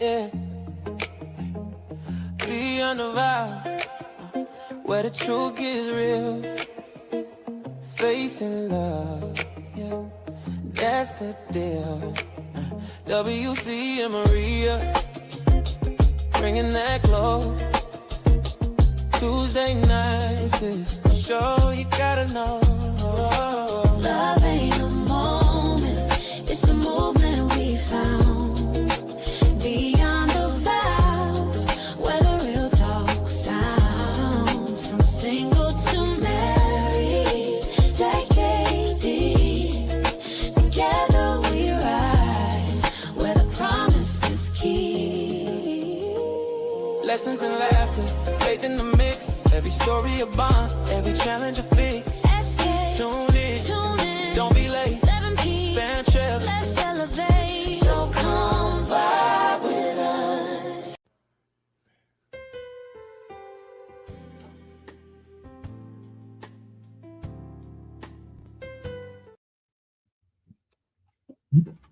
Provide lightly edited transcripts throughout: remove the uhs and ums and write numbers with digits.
yeah. Beyond the vow, where the truth is real. Faith and love, yeah, that's the deal. WC and Maria, bringing that glow. Tuesday nights is the show you gotta know. Love ain't a moment, it's a movement we found. Beyond the vows, where the real talk sounds. From single to married, decades deep. Together we rise, where the promise is key. Lessons in laughter, faith in the mix. Every story a bond, every challenge a fix. SKST, Tune in, don't be late. 7 p.m. Fan trip, Let's elevate. So come vibe with us.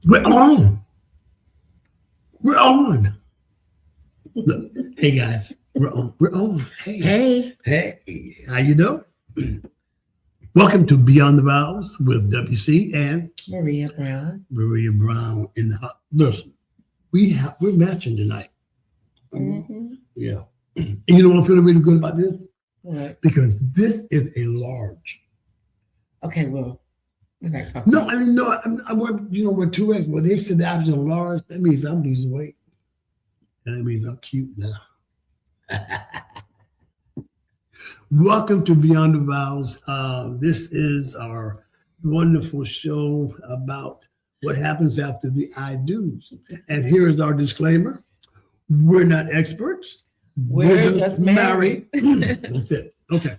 We're on. We're on. Look, hey guys, we're on. We're on. Hey. How you doing? Welcome to Beyond the Vows with WC and Maria Brown. Maria Brown in the hot. Listen, we're matching tonight. Mm-hmm. Yeah. And you know what I'm feeling really good about this? What? Because this is a large. Okay, well, we got to talk. No, I mean, no, I want, you know, we're 2X, but they said that I was a large. That means I'm losing weight. And that means I'm cute now. Welcome to Beyond the Vows. This is our wonderful show about what happens after the I do's. And here is our disclaimer. We're not experts. We're just married. That's it. Okay.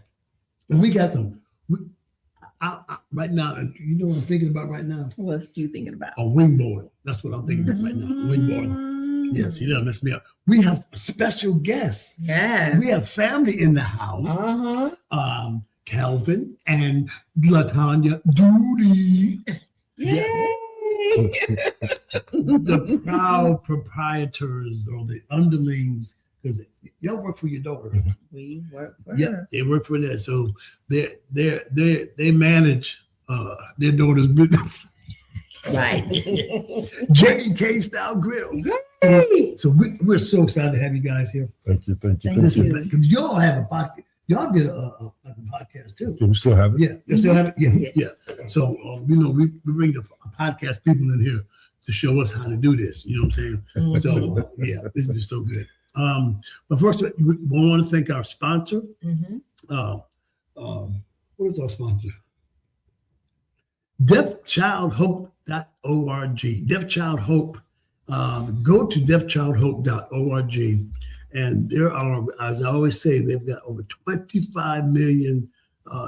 And we got some, right now, you know what I'm thinking about right now? What's you thinking about? A wingboard. That's what I'm thinking about right now. Wingboard. Yes, you don't mess me up. We have special guests. Yeah. We have family in the house. Uh-huh. Calvin and LaTanya Doody. Yay! The proud proprietors or the underlings, because y'all work for your daughter. We work for Yeah, her. they work for that. So they manage their daughter's business. Right. JK Style Grill. Yay! So we're so excited to have you guys here. Thank you. Listen, because y'all have a podcast. Y'all did a podcast too. Do we still have it? Yeah, you still have it. Yeah, Yes. yeah. So you know, we bring the podcast people in here to show us how to do this. You know what I'm saying? So yeah, this is so good. But first, we want to thank our sponsor. Mm-hmm. What is our sponsor? deafchildhope.org. Deaf Child Hope. Go to deafchildhope.org. And there are, as I always say, they've got over 25 million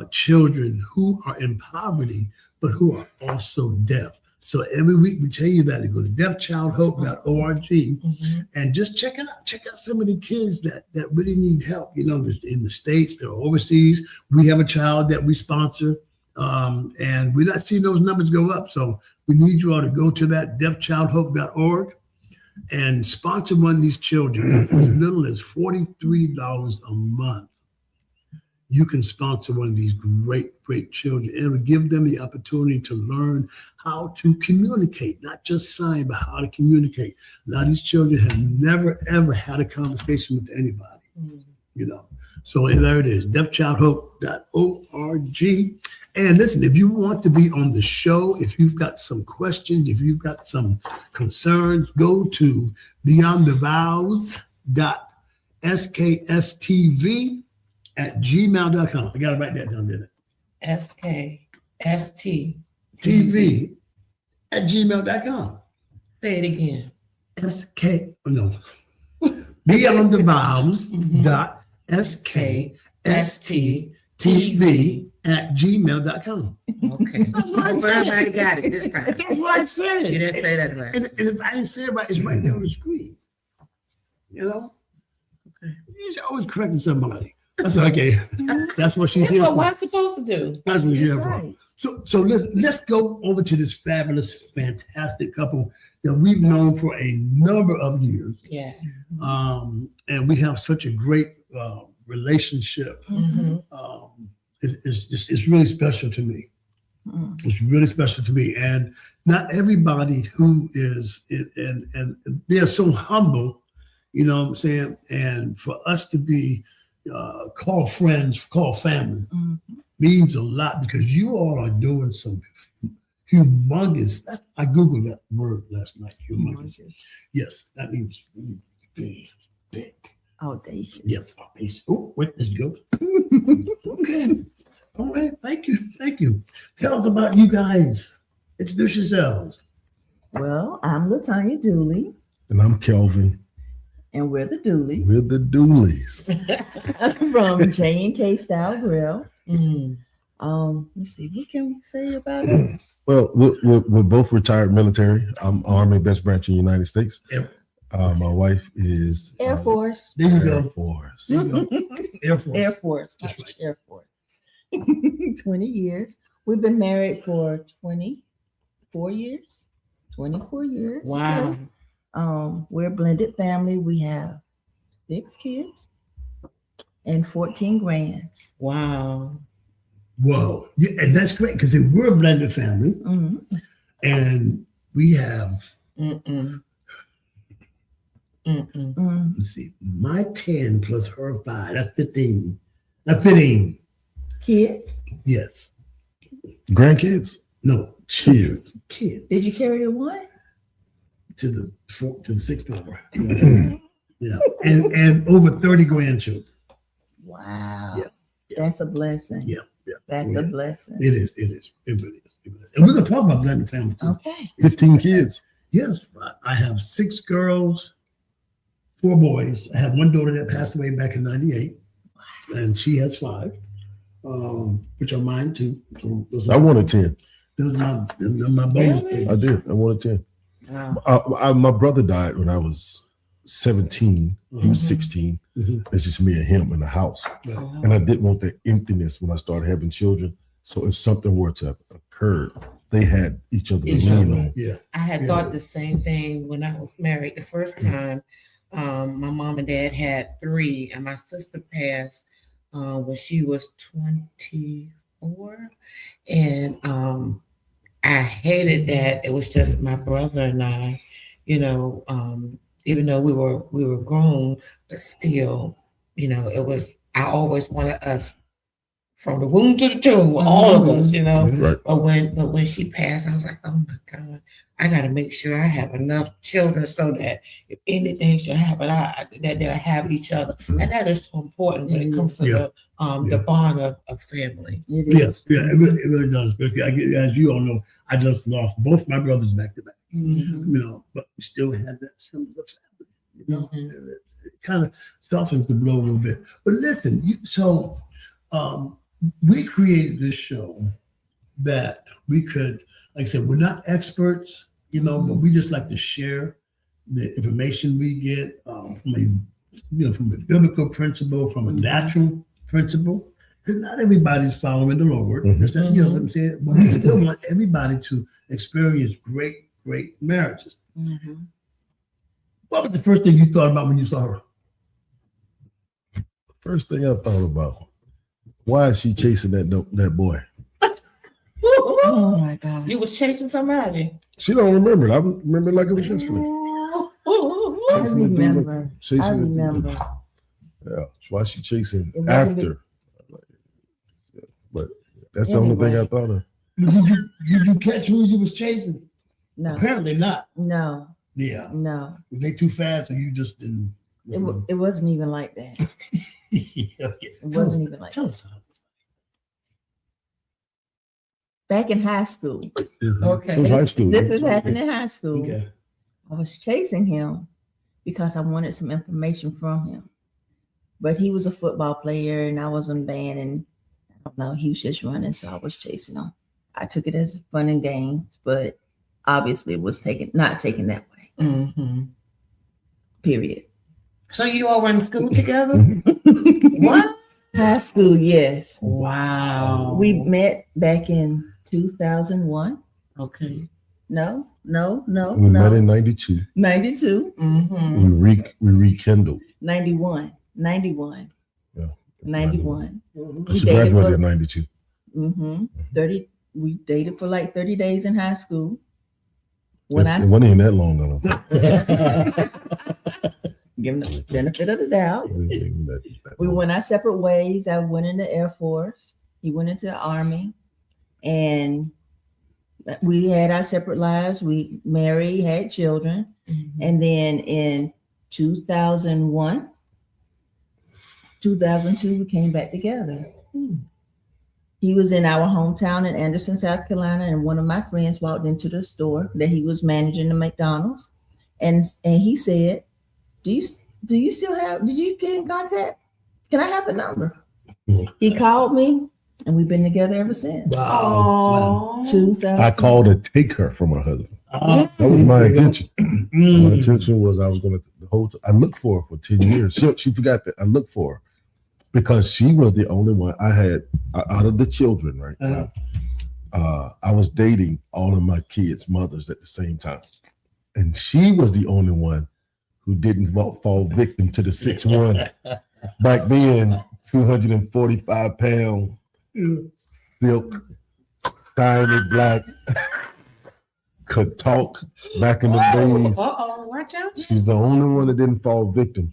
children who are in poverty, but who are also deaf. So every week we tell you that to go to deafchildhope.org and just check it out. Check out some of the kids that really need help. You know, in the States, they're overseas. We have a child that we sponsor. And we're not seeing those numbers go up. So we need you all to go to that deafchildhope.org and sponsor one of these children for as little as $43 a month. You can sponsor one of these great children, and it will give them the opportunity to learn how to communicate, not just sign, but how to communicate. A lot of these children have never, ever had a conversation with anybody, you know. So there it is, deafchildhope.org. And listen, if you want to be on the show, if you've got some questions, if you've got some concerns, go to beyondthevows.skstv@gmail.com. I got to write that down, didn't I? SKST TV@gmail.com. Say it again. beyondthevows.skSTTV@gmail.com. Okay. Everybody got it this time. That's what I said. You didn't say that right. And if I didn't say it right, it's right there on the screen. You know? Okay. You're always correcting somebody. That's okay. That's what she's That's here what for. what's supposed to do. That's what she's here That's for. right. So let's go over to this fabulous, fantastic couple that we've known for a number of years. Yeah. And we have such a great relationship. It's really special to me. It's really special to me. And not everybody who is, and they're so humble, you know what I'm saying? And for us to be called friends, called family, means a lot because you all are doing some humongous. I Googled that word last night. Humongous. Yes, that means big. Audacious. Yes. Oh, wait, let's go. Okay. All right. Thank you. Tell us about you guys. Introduce yourselves. Well, I'm Latanya Dooley, And I'm Kelvin. and we're the Dooley We're the Dooleys. from J&K Style Grill. Mm. Let's see, what can we say about us? Well, we're both retired military. I'm Army Best Branch in the United States. Yep. My wife is Air Force. There you Air go. Force. There you go. Air Force. Air Force. That's right. Air Force. 20 years. We've been married for 24 years. 24 years. Wow. We're a blended family. We have 6 kids and 14 grands. Wow. Whoa. Yeah, and that's great because we're a blended family Mhm. and we have, Mm-mm. Mm-mm. Mm. let's see, my 10 plus her 5. That's 15. That's 15. Kids. Yes. Grandkids? No. Cheers. Kids. Did you carry the one? To the 6th power. Yeah. And over 30 grandchildren. Wow. Yeah. That's a blessing. Yeah. That's a blessing. It is. It really is. And we're going to talk about blended family too. Okay. 15 kids. Yes. I have 6 girls, 4 boys. I have one daughter that passed away back in 98. And she has 5, which are mine too. So I wanted 10. Those are my bonus. Really? I did. I wanted 10. Wow. My brother died when I was 17. He was 16. Mhm. It's just me and him in the house. Right. And I didn't want that emptiness when I started having children. So if something were to occur, they had each other to Each lean other. on. Yeah. I had Yeah. thought the same thing when I was married the first time. My mom and dad had 3, and my sister passed when she was 24. And I hated that it was just my brother and I, even though we were grown, but still, it was, I always wanted us from the womb to the tomb, all of us, Right. But when she passed, I was like, oh my God, I got to make sure I have enough children so that if anything should happen, that they'll have each other. And that is so important when it comes to Yeah. the bond of family. It is. Yes. Yeah. It really does. Because as you all know, I just lost both my brothers back to back. Mhm. But we still had that symbol of family. Mhm. It kind of softens the blow a little bit. But listen, we created this show that we could, like I said, we're not experts, but we just like to share the information we get from a biblical principle, from a natural principle. Because not everybody's following the Lord. Mhm. That's not, you know what I'm saying? But we still want everybody to experience great marriages. Mhm. What was the first thing you thought about when you saw her? First thing I thought about, why is she chasing that boy? Oh my God. You was chasing somebody. She don't remember it. I remember it like it was yesterday. I Chasing the dude. remember. Chasing I the dude. remember. Yeah, that's why she chasing It wasn't after. But that's the only thing I thought of. Did you catch who you was chasing? No, Apparently not. no, Yeah. no. Was they too fast or you just didn't? It wasn't even like that. Yeah. It wasn't even like Tell that. us how. Back in high school. Okay. It was high school. This is happening in high school. Okay. I was chasing him because I wanted some information from him. But he was a football player and I was in band, and I don't know, he was just running, so I was chasing him. I took it as fun and games, but obviously it was not taken that way. Mm-hmm. Period. So you all were in school together? What? High school, yes. Wow. We met back in 2001. Okay. No. We met in 92. 92. Mm-hmm. We rekindled. 91. Yeah. 91. Mhm. She dated graduated for- in 92. 30. We dated for like 30 days in high school. It wasn't even that long, I don't think. Give them the benefit of the doubt. It wasn't even that We long. went our separate ways. I went in the Air Force. He went into the Army. And we had our separate lives. We married, had children. Mm-hmm. And then in 2001, 2002, we came back together. He was in our hometown in Anderson, South Carolina, and one of my friends walked into the store that he was managing the McDonald's, and he said, "Do you still have? Did you get in contact? Can I have the number?" He called me, and we've been together ever since. Wow. 2000. I called to take her from her husband. Uh, That was my intention. My mm. intention was I was going to I looked for her for 10 years. She forgot that I looked for her because she was the only one I had out of the children, right? I was dating all of my kids' mothers at the same time. And she was the only one who didn't fall victim to the 6'1". Back then, 245-pound, silk, shiny black, could talk back in the days. Watch out. She's the only one that didn't fall victim.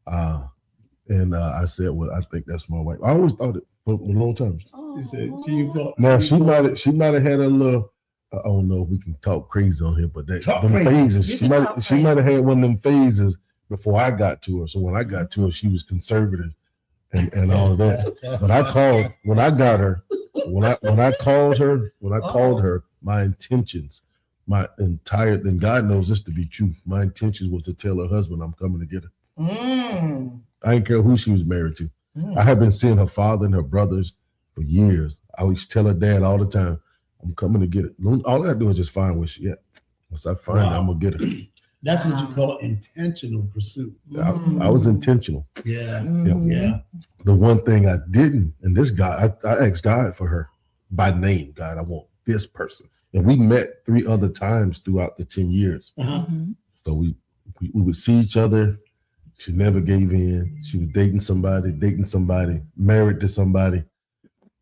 And I said, well, I think that's my wife. I always thought it for a long time. He said, "Can you go?" Now she might have had a little. I don't know if we can talk crazy on here, but them crazy. phases. You She can talk might have had one of them phases before I got to her. So when I got to her, she was conservative and all of that. But I called when I got her. When I called her, my intentions, and God knows this to be true. My intentions was to tell her husband I'm coming to get her. I didn't care who she was married to. I had been seeing her father and her brothers for years. I always tell her dad all the time, I'm coming to get it. All I gotta do is just find where she at. Once I find her, I'm gonna get her. That's what you call intentional pursuit. I was intentional. Yeah. Mhm. Yeah. The one thing I didn't, and this guy, I asked God for her by name. God, I want this person. And we met 3 other times throughout the 10 years. Uh-huh. So we would see each other. She never gave in. She was dating somebody, married to somebody.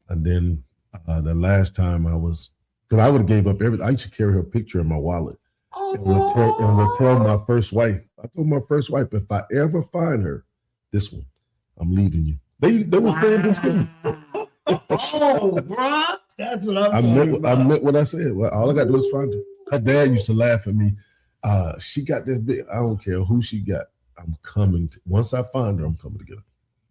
And then the last time because I would have gave up everything. I used to carry her picture in my wallet. And would tell my first wife. I told my first wife, if I ever find her, this one, I'm leaving you. They were friends in school. Oh, bro. That's what I'm talking about. I meant what I said. Well, all I got to do is find her. Her dad used to laugh at me. She got this big. I don't care who she got. I'm coming. Once I find her, I'm coming to get her.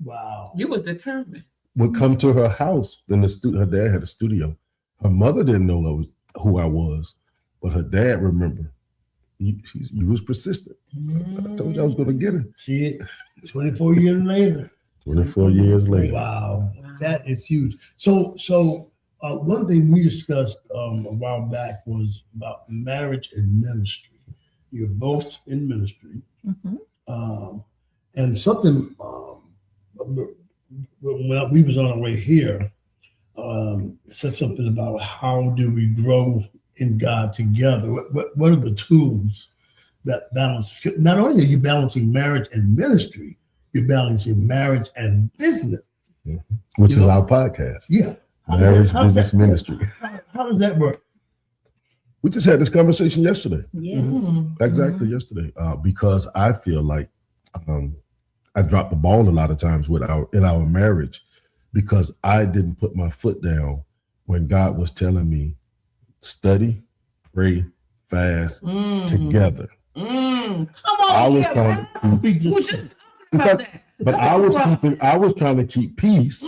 Wow. You was determined. Would come to her house. Then her dad had a studio. Her mother didn't know who I was, but her dad remembered. You was persistent. I told you I was going to get her. See it 24 years later. 24 years later. Wow. That is huge. So one thing we discussed a while back was about marriage and ministry. You're both in ministry. And something when we was on our way here, said something about how do we grow in God together? What are the tools that balance? Not only are you balancing marriage and ministry, you're balancing marriage and business. Which is our podcast. Yeah. Marriage, How does Business, that- Ministry. How does that work? We just had this conversation yesterday. Yes. Exactly yesterday. Because I feel like I dropped the ball a lot of times in our marriage because I didn't put my foot down when God was telling me study, pray, fast together. Come I on, was yeah, trying bro. to We just talking about that. but I was trying to keep peace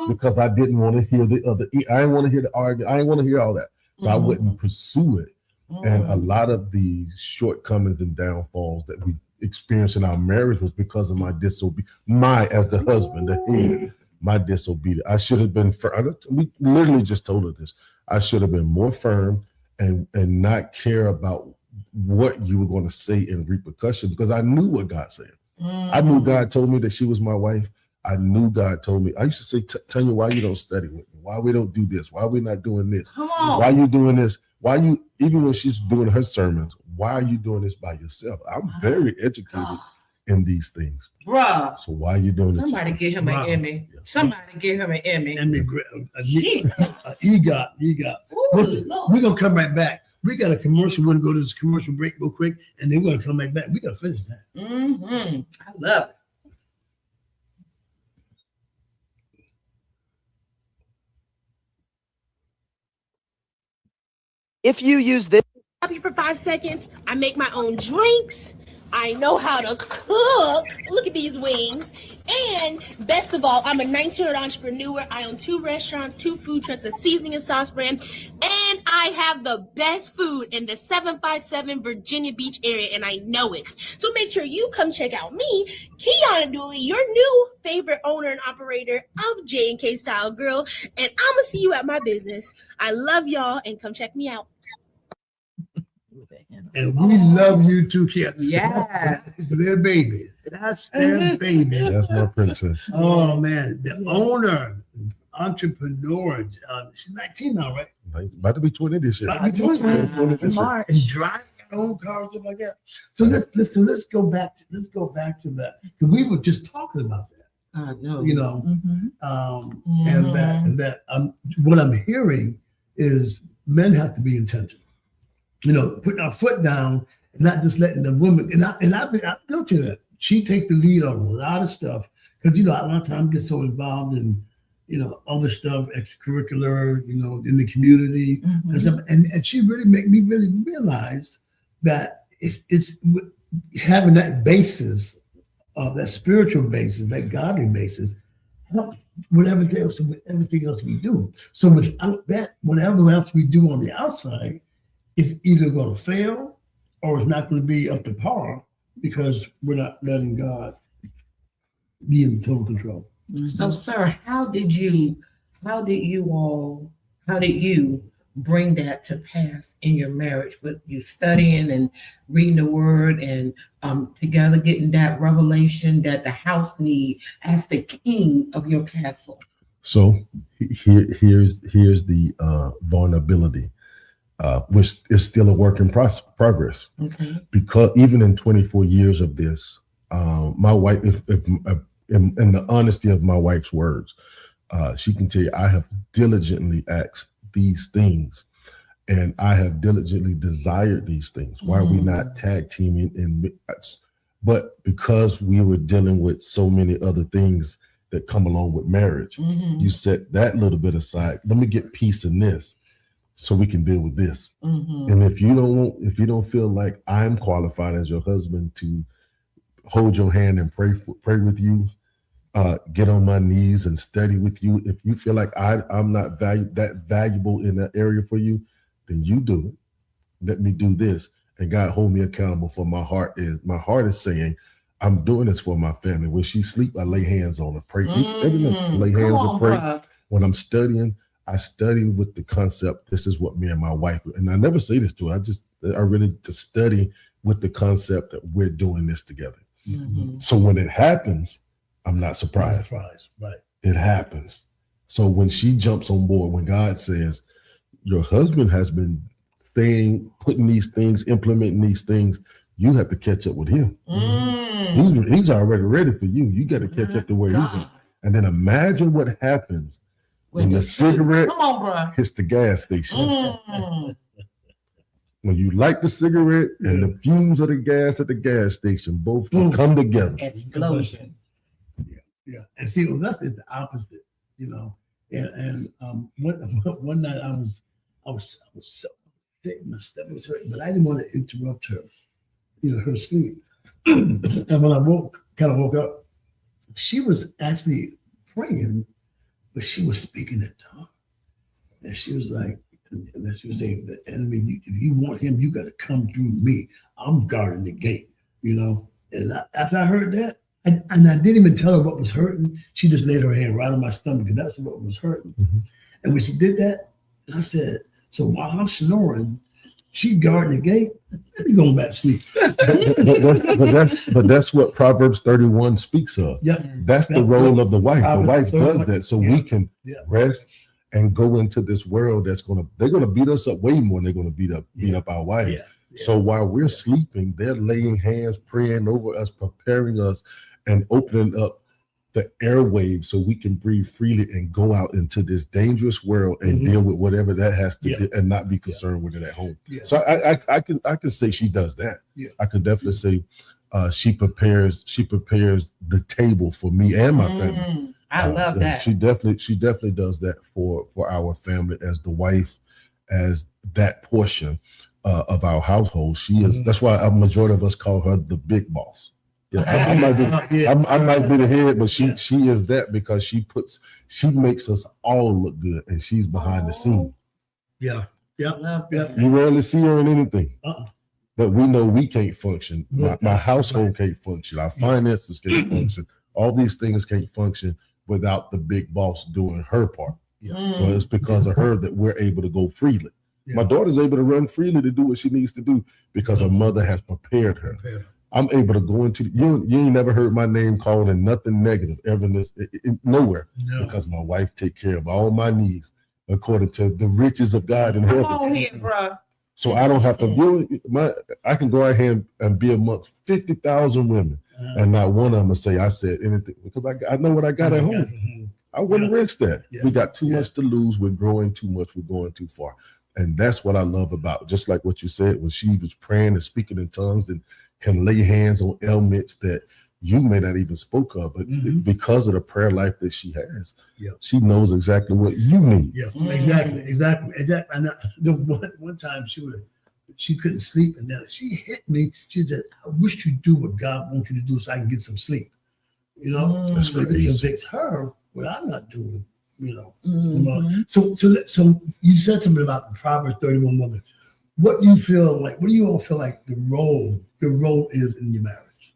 because I didn't want to hear the other. I didn't want to hear the argument. I didn't want to hear all that. So I wouldn't pursue it. And a lot of the shortcomings and downfalls that we experienced in our marriage was because of my disobedience. As the husband, the head, my disobedience. I should have been firm. We literally just told her this. I should have been more firm and not care about what you were going to say in repercussion because I knew what God said. I knew God told me that she was my wife. I knew God told me. I used to say, Tanya, why you don't study with me? Why we don't do this? Why we not doing this? Come on. Why you doing this? Why you, even when she's doing her sermons, why are you doing this by yourself? I'm very educated in these things. Bruh. So why are you doing Somebody this? get him an Emmy. Yeah. Somebody get him an Emmy. EGOT. Listen, we're gonna come right back. We got a commercial. We're gonna go to this commercial break real quick, and then we're gonna come back. We gotta finish that. Mm-hmm. I love it. If you use this, Stop you for 5 seconds. I make my own drinks. I know how to cook. Look at these wings. And best of all, I'm a 19-year-old entrepreneur. I own 2 restaurants, 2 food trucks, a seasoning and sauce brand. And I have the best food in the 757 Virginia Beach area, and I know it. So make sure you come check out me, Kiana Dooley, your new favorite owner and operator of J&K Style Grill. And I'm going to see you at my business. I love y'all, and come check me out. And we love you too, Kim. Yeah. That's their baby. That's their baby. That's my princess. Oh man, the owner, entrepreneur. She's 19 now, right? About to be 20 this year. About to be 20 this year. in March. And driving her own car and stuff like that. So let's go back to that. Because we were just talking about that. I know. You know, Mm-hmm. and that what I'm hearing is men have to be intentional. You know, putting our foot down and not just letting the woman. And I'm guilty of that. She takes the lead on a lot of stuff because a lot of times get so involved in other stuff, extracurricular, in the community. Mm-hmm. And she really made me really realize that it's having that basis, that spiritual basis, that godly basis, help with everything else we do. So without that, whatever else we do on the outside, it's either going to fail or it's not going to be up to par because we're not letting God be in total control. So, sir, how did you bring that to pass in your marriage with you studying and reading the word and together getting that revelation that the house need as the king of your castle? So here's the vulnerability. Which is still a work in progress. Okay. Because even in 24 years of this, my wife, in the honesty of my wife's words, she can tell you, I have diligently asked these things and I have diligently desired these things. Why are we not tag teaming? But because we were dealing with so many other things that come along with marriage, you set that little bit aside. Let me get peace in this, so we can deal with this. And if you don't feel like I'm qualified as your husband to hold your hand and pray with you, get on my knees and study with you. If you feel like I'm not valuable in that area for you, then you do it. Let me do this. And God hold me accountable for my heart is saying, I'm doing this for my family. When she sleep, I lay hands on her, pray. Every night, lay hands and pray. Bruh. When I'm studying, I study with the concept, this is what me and my wife, and I never say this to her, I really to study with the concept that we're doing this together. So when it happens, I'm not surprised. Right. It happens. So when she jumps on board, when God says, your husband has been putting these things, implementing these things, you have to catch up with him. He's already ready for you. You got to catch up to where he's at. And then imagine what happens when the cigarette hits the gas station. When you light the cigarette and the fumes of the gas at the gas station both come together. Explosion. Yeah. And see, that's the opposite, And one night I was so sick, my stomach was hurting, but I didn't want to interrupt her, her sleep. And when I woke up, she was actually praying, but she was speaking in tongues. And she was like, and she was saying, the enemy, if you want him, you got to come through me. I'm guarding the gate, And after I heard that, and I didn't even tell her what was hurting. She just laid her hand right on my stomach, and that's what was hurting. And when she did that, I said, so while I'm snoring, she's guarding the gate. Let me go back to sleep. but that's what Proverbs 31 speaks of. Yeah, that's the role of the wife. The wife does that so we can Yeah. rest and go into this world they're gonna beat us up way more than they're gonna beat up our wives. Yeah. So while we're sleeping, they're laying hands, praying over us, preparing us, and opening up the airwaves so we can breathe freely and go out into this dangerous world and deal with whatever that has to do, and not be concerned with it at home. Yeah. So I can say she does that. Yeah. I could definitely say she prepares the table for me and my family. I love that. She definitely does that for our family as the wife, as that portion of our household. She is. That's why a majority of us call her the big boss. Yeah, I might be the head, but she is that because she makes us all look good, and she's behind the scene. Yeah. Love that. You rarely see her in anything. But we know we can't function. My household can't function. Our finances can't function. All these things can't function without the big boss doing her part. Yeah. So it's because of her that we're able to go freely. Yeah. My daughter's able to run freely to do what she needs to do because her mother has prepared her. I'm able to go into you ain't never heard my name called in nothing negative ever nowhere. No. Because my wife take care of all my needs according to the riches of God in heaven. Come on here, bro. So I don't have to I can go out here and be amongst 50,000 women and not one of them will say I said anything because I know what I got at home. I wouldn't risk that. Yeah. We got too much to lose. We're growing too much. We're going too far. And that's what I love about, just like what you said, when she was praying and speaking in tongues and can lay hands on ailments that you may not even spoke of, but because of the prayer life that she has, she knows exactly what you need. Yeah, exactly. And one time she couldn't sleep, and then she hit me. She said, "I wish you'd do what God wants you to do, so I can get some sleep." You know, That's so what it convicts her what I'm not doing. You know, so you said something about the Proverbs 31 woman. What do you feel like? What do you all feel like your role is in your marriage?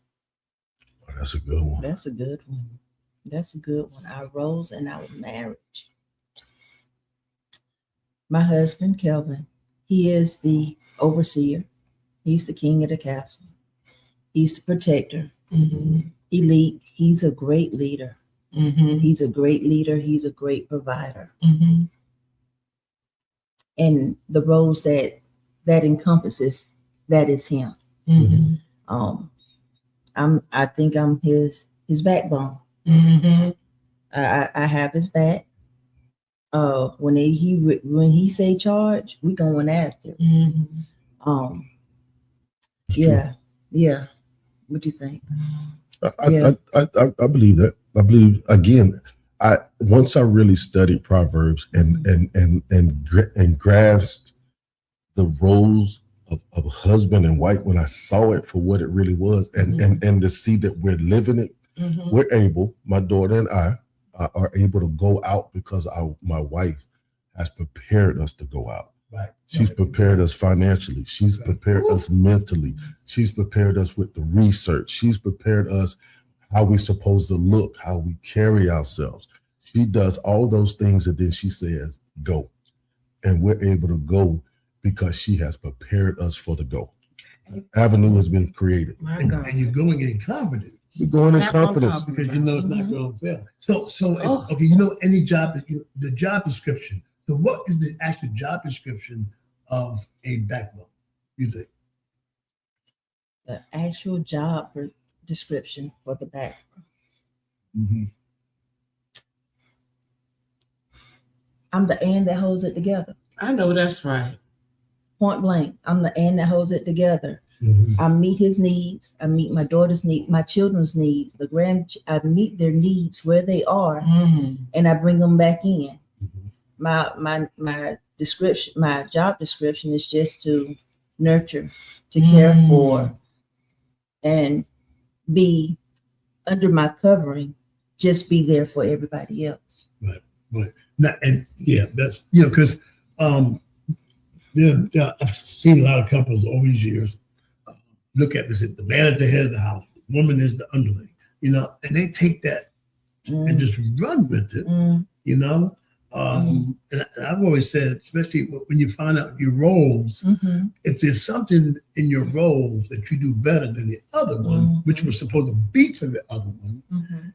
Oh, that's a good one. That's a good one. That's a good one. Our roles in our marriage. My husband, Kelvin, he is the overseer. He's the king of the castle. He's the protector. Elite. He's a great leader. He's a great leader. He's a great provider. And the roles that encompasses, that is him. I think I'm his backbone. I have his back. When he say charge, we going after. Yeah. What do you think? I believe that. I believe again. Once I really studied Proverbs and grasped the roles of husband and wife, when I saw it for what it really was, and to see that we're living it, we're able. My daughter and I are able to go out because my wife has prepared us to go out. Right. She's prepared us financially. She's prepared us mentally. She's prepared us with the research. She's prepared us how we're supposed to look, how we carry ourselves. She does all those things, and then she says, go. And we're able to go because she has prepared us for the go. Avenue has been created. My God. And you're going in confidence. You're going in confidence. Because you know it's not going to fail. So okay, you know, any job the job description. So what is the actual job description of a backbone, you think? The actual job description for the backbone. I'm the and that holds it together. I know that's right. Point blank. I'm the and that holds it together. I meet his needs. I meet my daughter's needs, my children's needs. I meet their needs where they are, and I bring them back in. My description, my job description is just to nurture, to care for, and be under my covering. Just be there for everybody else. Right. That's because I've seen a lot of couples over these years look at this. The man at the head of the house, the woman is the underling, and they take that and just run with it, And I've always said, especially when you find out your roles, if there's something in your roles that you do better than the other one, which was supposed to be to the other one,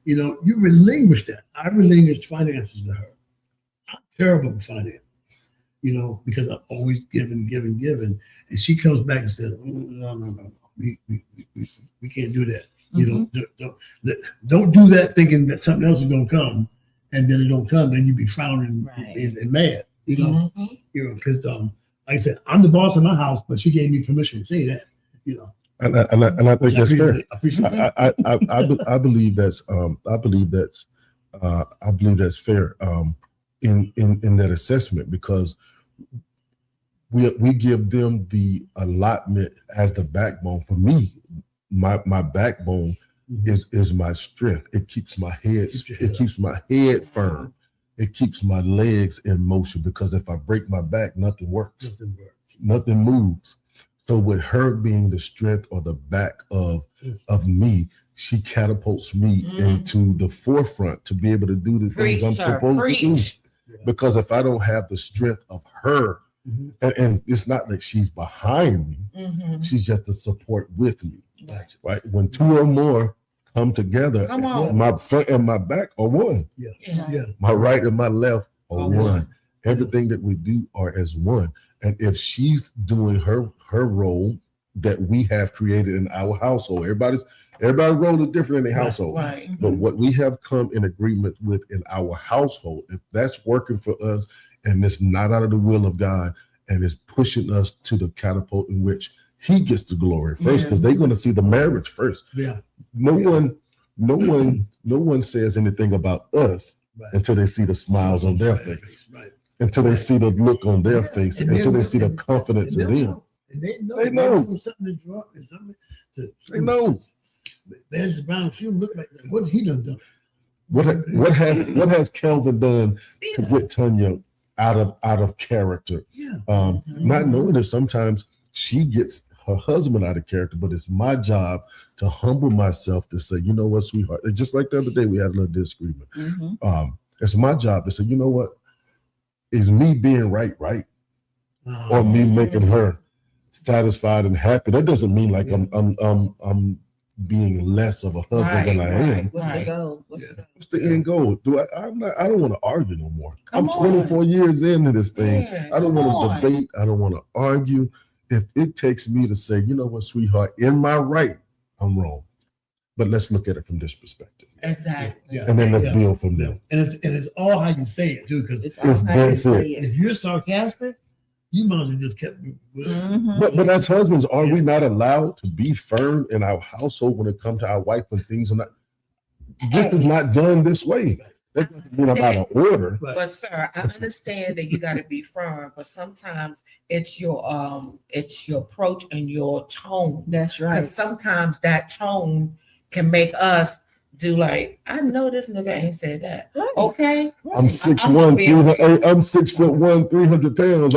you relinquish that. I relinquished finances to her. terrible with finance, because I'm always giving. And she comes back and says, no. We can't do that. Don't do that thinking that something else is going to come, and then it don't come, and you be frowning and mad, because like I said, I'm the boss of my house, but she gave me permission to say that, And I think that's fair. I appreciate that. I believe that's fair in that assessment, because we give them the allotment as the backbone. For me, my backbone is my strength. It keeps my head firm. It keeps my legs in motion, because if I break my back, nothing works. Nothing moves. So with her being the strength or the back of me, she catapults me into the forefront to be able to do the things I'm supposed to do. Because if I don't have the strength of her, and it's not like she's behind me, she's just the support with me. Right? When two or more come together, my front and my back are one. My right and my left are one. Everything that we do are as one. And if she's doing her role that we have created in our household, everybody's role is different in the household. Right. But what we have come in agreement with in our household, if that's working for us and it's not out of the will of God and it's pushing us to the catapult in which He gets the glory first, because they're going to see the marriage first. No one says anything about us until they see the smiles on their face. Until they see the look on their face, until they see the confidence in them. And they know. Something is wrong. They know. There's the brown shoe look like that. What he done? What has Kelvin done to get Tanya out of character? Not knowing that sometimes she gets her husband out of character, but it's my job to humble myself to say, you know what, sweetheart. And just like the other day, we had a little disagreement. It's my job to say, you know what, is me being right, or me making her satisfied and happy? That doesn't mean like I'm being less of a husband than I am. What's the goal? What's the end goal? I don't want to argue no more. Come I'm 24 years into this thing. Yeah, I don't want to debate. I don't want to argue. If it takes me to say, you know what, sweetheart, in my right, I'm wrong. But let's look at it from this perspective. Exactly. And then let's build from there. And it's all how you say it too, because That's it. if you're sarcastic, you might have just kept. But as husbands, are we not allowed to be firm in our household when it comes to our wife when things are not? This is not done this way. That doesn't mean I'm out of order. But sir, I understand that you got to be firm, but sometimes it's your approach and your tone. That's right. Because sometimes that tone can make us do like, I know this nigga ain't said that. Right. Okay. I'm 6'1", I'm 6'1", 300 pounds.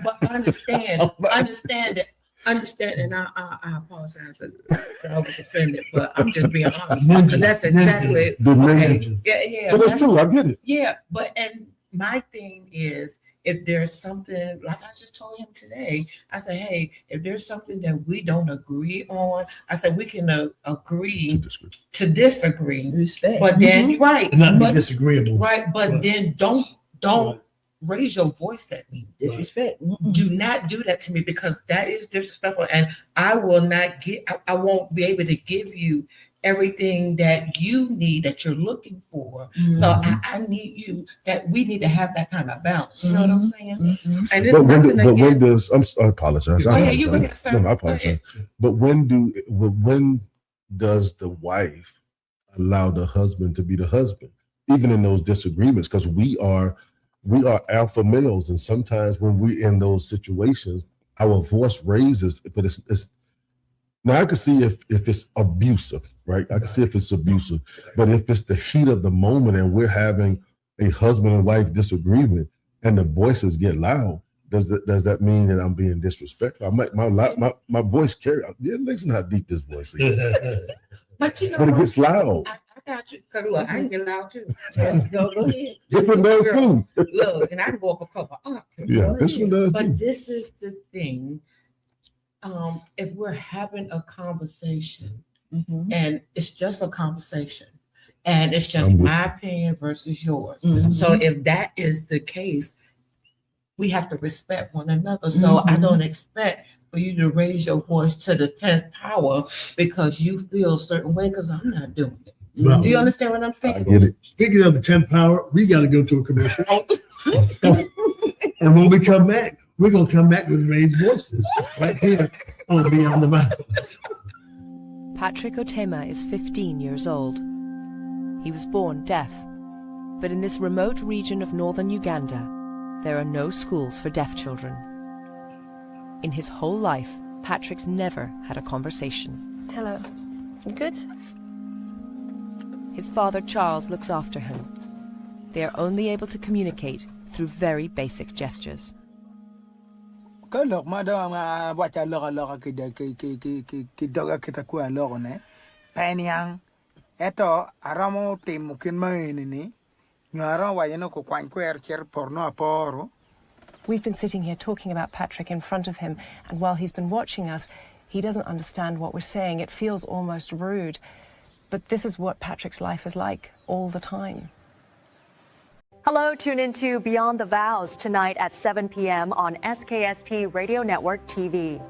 But understand and I apologize that I was offended, but I'm just being honest. That's exactly okay. Yeah. But that's true. I get it. Yeah, and my thing is, if there's something, like I just told him today, I said, hey, if there's something that we don't agree on, I said we can agree to disagree. Respect. But then right, And not be disagreeable. right, but then don't raise your voice at me. Disrespect. Do not do that to me, because that is disrespectful, and I will not I won't be able to give you everything that you need, that you're looking for. So I need you, that we need to have that kind of balance. You know what I'm saying? And it's when does I apologize. Oh, yeah, you go ahead, sir. No, I apologize. But when does the wife allow the husband to be the husband, even in those disagreements? Because we are alpha males, and sometimes when we're in those situations, our voice raises, but it's now I can see if it's abusive, right? I can see if it's abusive, but if it's the heat of the moment and we're having a husband and wife disagreement and the voices get loud, does that mean that I'm being disrespectful? My voice carry. Listen how deep this voice is. But you know, but it gets loud. I got you, because look, I can get loud too. Go ahead. This one does too. Look, and I can go up a couple octaves. Yeah, this one does too. But this is the thing. If we're having a conversation and it's just a conversation, And it's just I'm with my opinion versus yours. Mhm. So if that is the case, we have to respect one another. So I Mhm. don't expect for you to raise your voice to the 10th power because you feel a certain way because I'm not doing it. Well, Do you understand what I'm I saying? get it. speaking of the 10th power, we got to go to a commercial. And when we come back, we're going to come back with raised voices right here on Beyond the Vows. Patrick Otema is 15 years old. He was born deaf, but in this remote region of northern Uganda, there are no schools for deaf children. In his whole life, Patrick's never had a conversation. Hello. Good? His father, Charles, looks after him. They are only able to communicate through very basic gestures. Cái lúc mà đó mà bắt cha lọ cái doga kita kuat lọ này, penyang, eto aramo tim mungkin main ini, nyara wajano ko kwan kuer cer porno aporo. We've been sitting here talking about Patrick in front of him, and while he's been watching us, he doesn't understand what we're saying. It feels almost rude. But this is what Patrick's life is like all the time. Hello, tune into Beyond the Vows tonight at 7 p.m. on SKST Radio Network TV.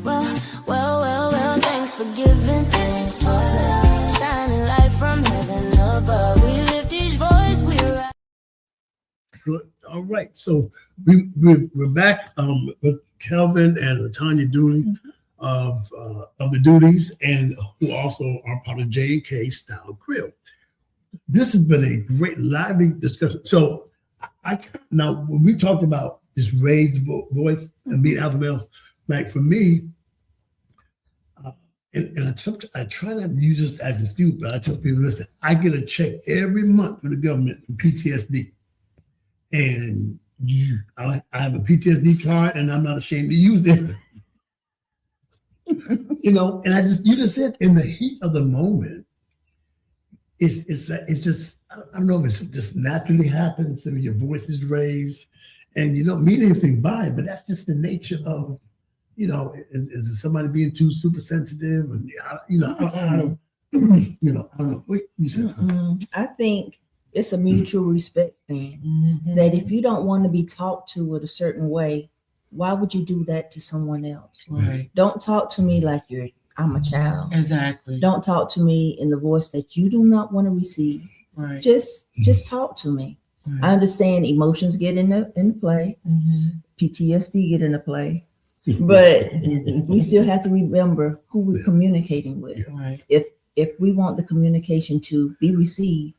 Well, thanks for giving, thanks for love, shining light from heaven above. We lift each voice, we rise. All right, so we're back with Kelvin and Tanya Dooley of the Duties, and who also are part of J&K Style Grill. This has been a great, lively discussion. So now when we talked about this raised voice and being alpha males, like for me, I try not to use this as an excuse, but I tell people, listen, I get a check every month from the government for PTSD. And I have a PTSD card, and I'm not ashamed to use it. And you just said in the heat of the moment, it's just, I don't know if it's just naturally happens. So your voice is raised, and you don't mean anything by it, but that's just the nature of, is somebody being too super sensitive, and I don't know. What you said? I think it's a mutual respect thing. Mhm. That if you don't want to be talked to in a certain way, why would you do that to someone else? Right. Don't talk to me like I'm a child. Exactly. Don't talk to me in the voice that you do not want to receive. Right. Just talk to me. Right. I understand emotions get into play, Mhm. PTSD get into play, but we still have to remember who we're communicating with. Right. If we want the communication to be received,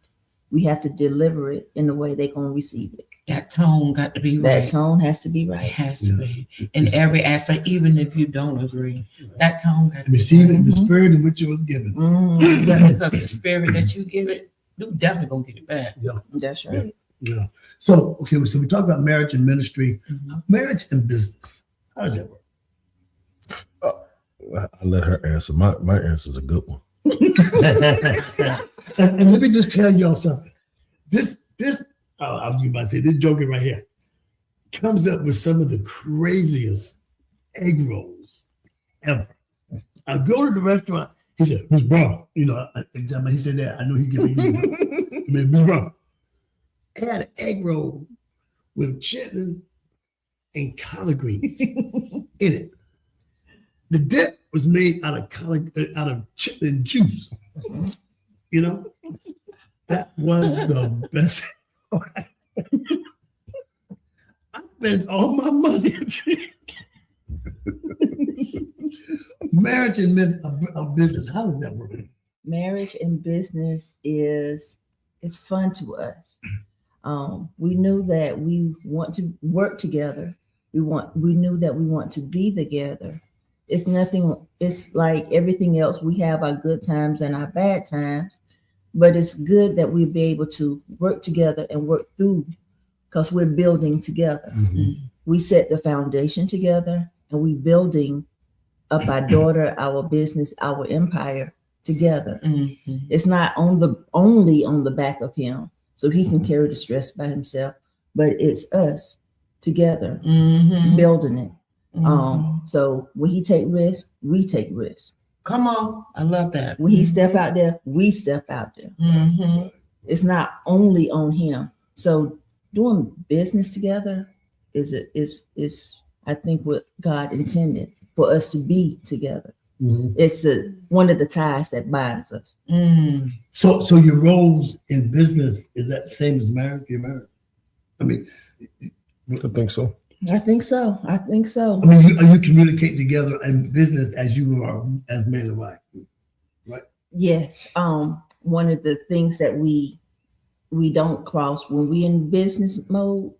we have to deliver it in the way they're going to receive it. That tone got to be That right. tone has to be It right. has to be in every aspect, even if you don't agree. That tone got to be Receiving the Mhm. spirit in which it was given. Mm, right. Because the spirit that you give it, you definitely gonna get it back. that's right. Yeah. So we talked about marriage and ministry, Mhm. marriage and business. How does that work? I let her answer. My answer is a good one. And let me just tell y'all something. I was about to say, this joker right here comes up with some of the craziest egg rolls ever. I go to the restaurant. He said, "Miss Brown," he said that. I know he give me Miss Brown. I had an egg roll with chitlin and collard greens in it. The dip was made out of chitlin juice. That was the best. I spent all my money. Marriage and business. How does that work? Marriage and business it's fun to us. We knew that we want to work together. We knew that we want to be together. It's like everything else. We have our good times and our bad times, but it's good that we'll be able to work together and work through because we're building together. Mm-hmm. We set the foundation together and we building up our daughter, our business, our empire together. Mhm. It's not only on the back of him. so he can carry the stress by himself. But it's us together Mm-hmm. building it. Mhm. So when he take risks, we take risks. Come on, I love that. When he step out there, we step out there. Mm-hmm. It's not only on him. So doing business together is I think what God intended for us to be together. Mhm. It's one of the ties that binds us. Mm. So your roles in business, is that the same as marriage? You're married? I mean, I think so. I think so. I think so. I mean, you communicate together in business as you are as man and wife, right? Yes. One of the things that we don't cross when we in business mode,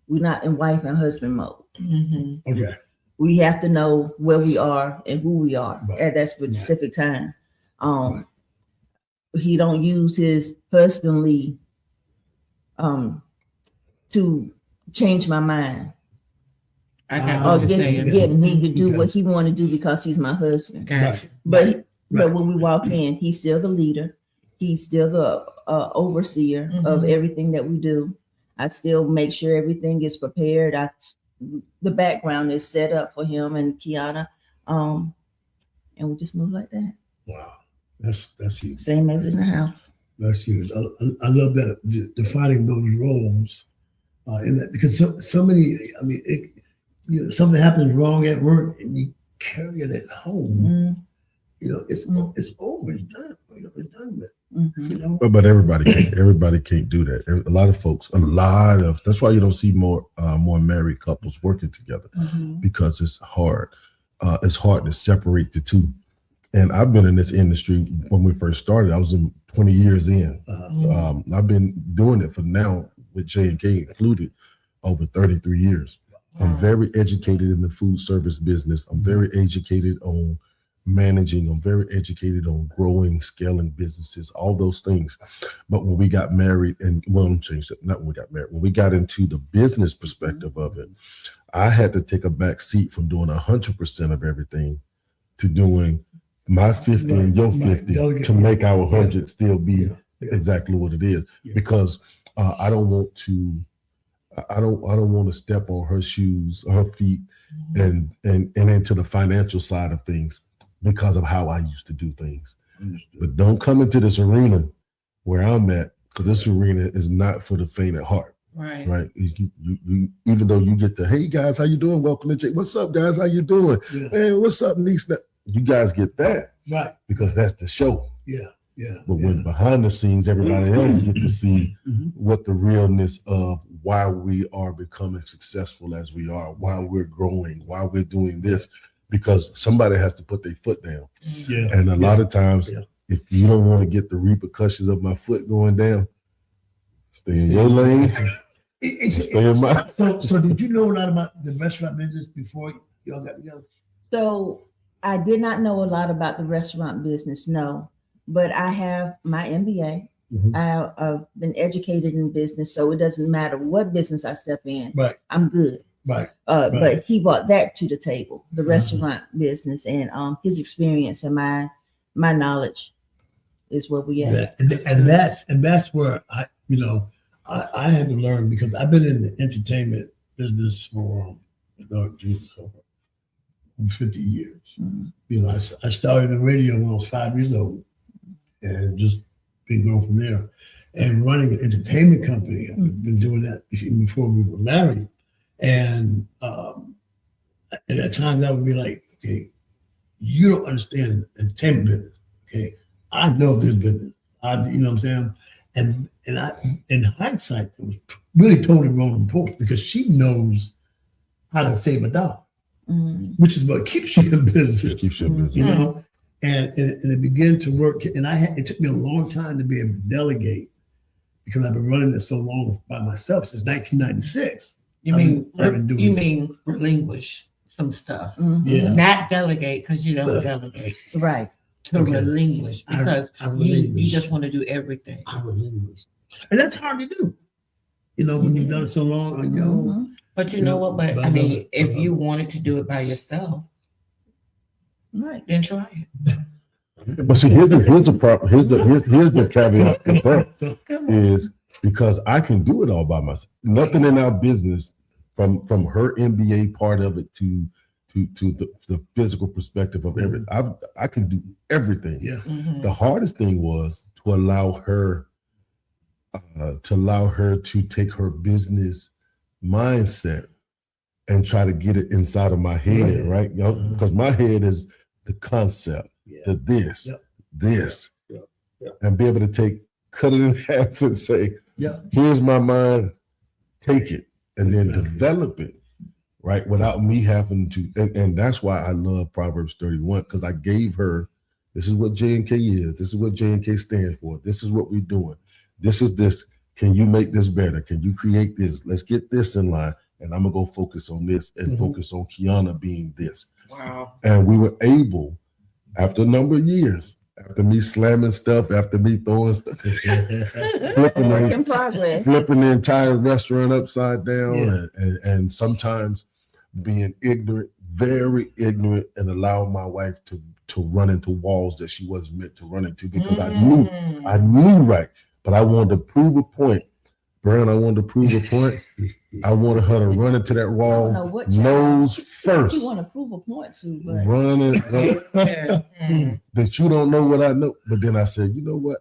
we're not in wife and husband mode. Mm-hmm. Okay. We have to know where we are and who we are Right. at that specific time. Right. He don't use his husbandly to change my mind I got or what you're saying. get me to do Okay. what he want to do because he's my husband. Gotcha. But Right. when we walk in, he's still the leader. He's still the overseer of everything that we do. I still make sure everything is prepared. The background is set up for him and Kiana, and we just move like that. Wow, that's huge. Same as in the house. That's huge. I love that defining those roles in that, because so many. I mean, something happens wrong at work and you carry it at home. It's over. It's done. It's done with. But everybody can't do that. A lot of folks, that's why you don't see more married couples working together, because it's hard. It's hard to separate the two. And I've been in this industry when we first started. I was in 20 years in. I've been doing it for now, with J&K included, over 33 years. I'm very educated in the food service business. I'm very educated on managing. I'm very educated on growing, scaling businesses, all those things. But when we got married, and when we got into the business perspective of it, I had to take a back seat from doing 100% of everything to doing my 50 and your 50 to make our 100 still be exactly what it is. Because I don't want to step on her shoes or her feet and into the financial side of things, because of how I used to do things. But don't come into this arena where I'm at, because this arena is not for the faint at heart. Right. You even though you get the, hey guys, how you doing? Welcome to J. What's up, guys? How you doing? Yeah. Hey, what's up, niece? You guys get that, Right. because that's the show. Yeah. But when behind the scenes, everybody else get to see what the realness of why we are becoming successful as we are, why we're growing, why we're doing this, because somebody has to put their foot down. Yeah. And a lot of times, if you don't want to get the repercussions of my foot going down, stay in your lane. Stay in mine. So did you know a lot about the restaurant business before y'all got together? So I did not know a lot about the restaurant business, no. But I have my MBA. I've been educated in business, so it doesn't matter what business I step in. Right. I'm good. Right. But he brought that to the table, the restaurant business, and his experience and my knowledge is where we at. And that's where I had to learn, because I've been in the entertainment business for 50 years. I started in radio when I was 5 years old, and just been going from there. And running an entertainment company, I've been doing that before we were married. And at times I would be like, okay, you don't understand entertainment business. Okay, I know this business. You know what I'm saying? And I, in hindsight, it was really totally wrong approach, because she knows how to save a dollar, which is what keeps you in business. It keeps you in business. You know, and it began to work. And it took me a long time to be able to delegate, because I've been running this so long by myself since 1996. You mean relinquish some stuff. Yeah. Not delegate, because you don't delegate. Right. To relinquish, because I you just want to do everything. I relinquish. And that's hard to do. When you've done it so long on your own. But you know what? But I mean, if you wanted to do it by yourself, right, then try it. But see, here's the caveat to that is because I can do it all by myself. Nothing in our business, from her MBA part of it to the physical perspective of everything. I can do everything. Yeah. The hardest thing was to allow her to take her business mindset and try to get it inside of my head, right? You know, because my head is the concept, the this, and be able to cut it in half and say, here's my mind, take it, and then develop it, right? Without me having to, and that's why I love Proverbs 31, because I gave her, this is what J&K is, this is what J&K stands for, this is what we're doing, this is this, can you make this better? Can you create this? Let's get this in line, and I'm gonna go focus on this and focus on Kiana being this. Wow. And we were able, after a number of years, after me slamming stuff, after me throwing stuff, flipping the entire restaurant upside down, and sometimes being ignorant, very ignorant, and allowing my wife to run into walls that she wasn't meant to run into, because I knew right, but I wanted to prove a point. Brian, I wanted to prove a point. I wanted her to run into that wall nose first. You want to prove a point to, but Running that you don't know what I know. But then I said, you know what?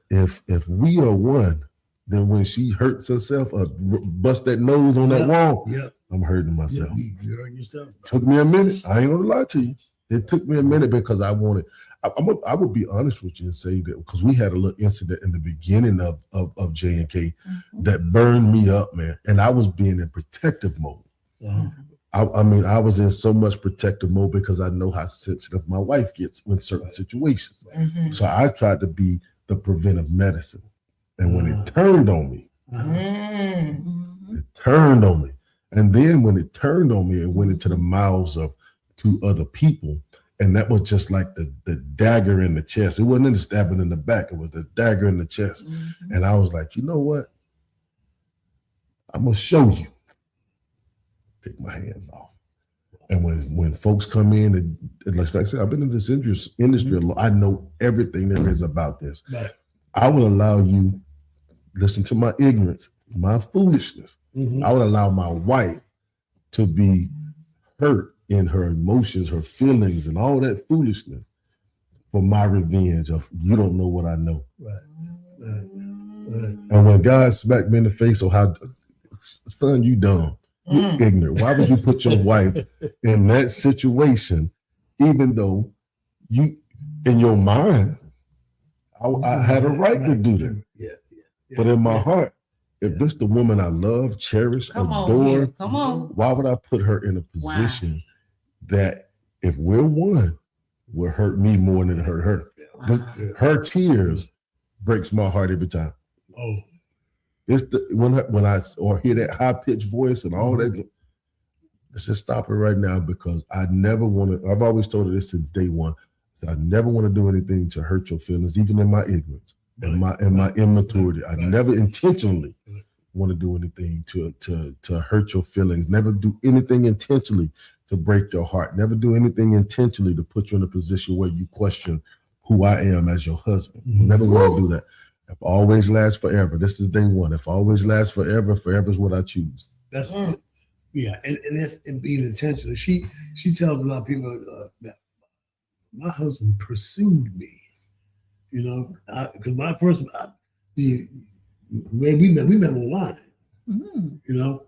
If we are one, then when she hurts herself or bust that nose on that wall, I'm hurting myself. You're hurting yourself. Took me a minute. I ain't gonna lie to you. It took me a minute because I wanted. I would be honest with you and say that, because we had a little incident in the beginning of J&K that burned me up, man. And I was being in protective mode. I mean, I was in so much protective mode because I know how sensitive my wife gets in certain situations. So I tried to be the preventive medicine. And when it turned on me, it turned on me. And then when it turned on me, it went into the mouths of 2 other people. And that was just like the dagger in the chest. It wasn't the stabbing in the back. It was the dagger in the chest. And I was like, you know what? I'm going to show you. Take my hands off. And when folks come in, and like I said, I've been in this industry a lot. I know everything there is about this. Right. I would allow you, listen to my ignorance, my foolishness. I would allow my wife to be hurt in her emotions, her feelings, and all that foolishness for my revenge of, you don't know what I know. Right. And when God smacked me in the face, how, son, you dumb, you ignorant. Why would you put your wife in that situation, even though you, in your mind, I had a right to do that. But in my heart, if this the woman I love, cherish, adore, why would I put her in a position that, if we're one, will hurt me more than it hurt her? Her tears breaks my heart every time. It's when I hear that high pitched voice and all that. Let's just stop it right now, because I never want to. I've always told her this since day one. I never want to do anything to hurt your feelings, even in my ignorance and my immaturity. I never intentionally want to do anything to hurt your feelings. Never do anything intentionally to break your heart. Never do anything intentionally to put you in a position where you question who I am as your husband. Never want to do that. If always lasts forever, this is day one. If always lasts forever, forever is what I choose. That's and it's being intentional. She tells a lot of people that my husband pursued me. You know, because my first, we met online. You know.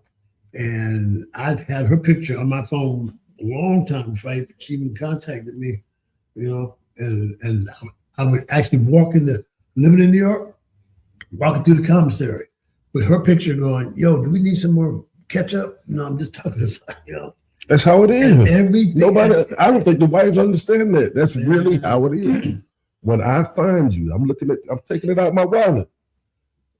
And I had her picture on my phone a long time before she even contacted me, you know, and I would actually living in New York, walking through the commissary with her picture going, yo, do we need some more ketchup? No, I'm just talking this, you know. That's how it is. Nobody, I don't think the wives understand that. That's really how it is. When I find you, I'm taking it out of my wallet.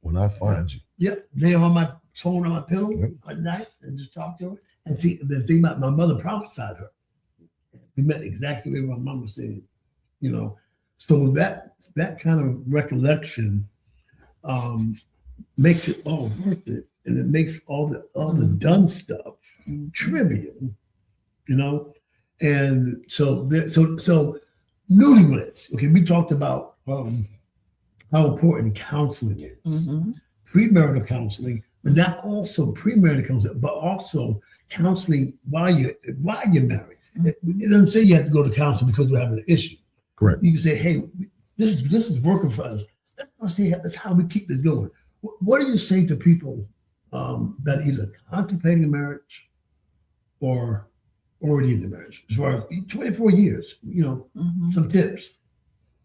When I find you. Yep, lay on my phone on my pillow at night and just talk to her. And see, the thing about my mother prophesied her. We met exactly where my mom was saying, you know. So that kind of recollection makes it all worth it, and it makes all the done stuff trivial, you know. And so newlyweds. Okay, we talked about how important counseling is. Mm-hmm. Premarital counseling, but not also premarital counseling, but also counseling while you're married. It doesn't say you have to go to counseling because we're having an issue. Correct. You can say, hey, this is working for us. Let's see that's how we keep this going. What do you say to people that either contemplating a marriage or already in the marriage? As far as 24 years, some tips.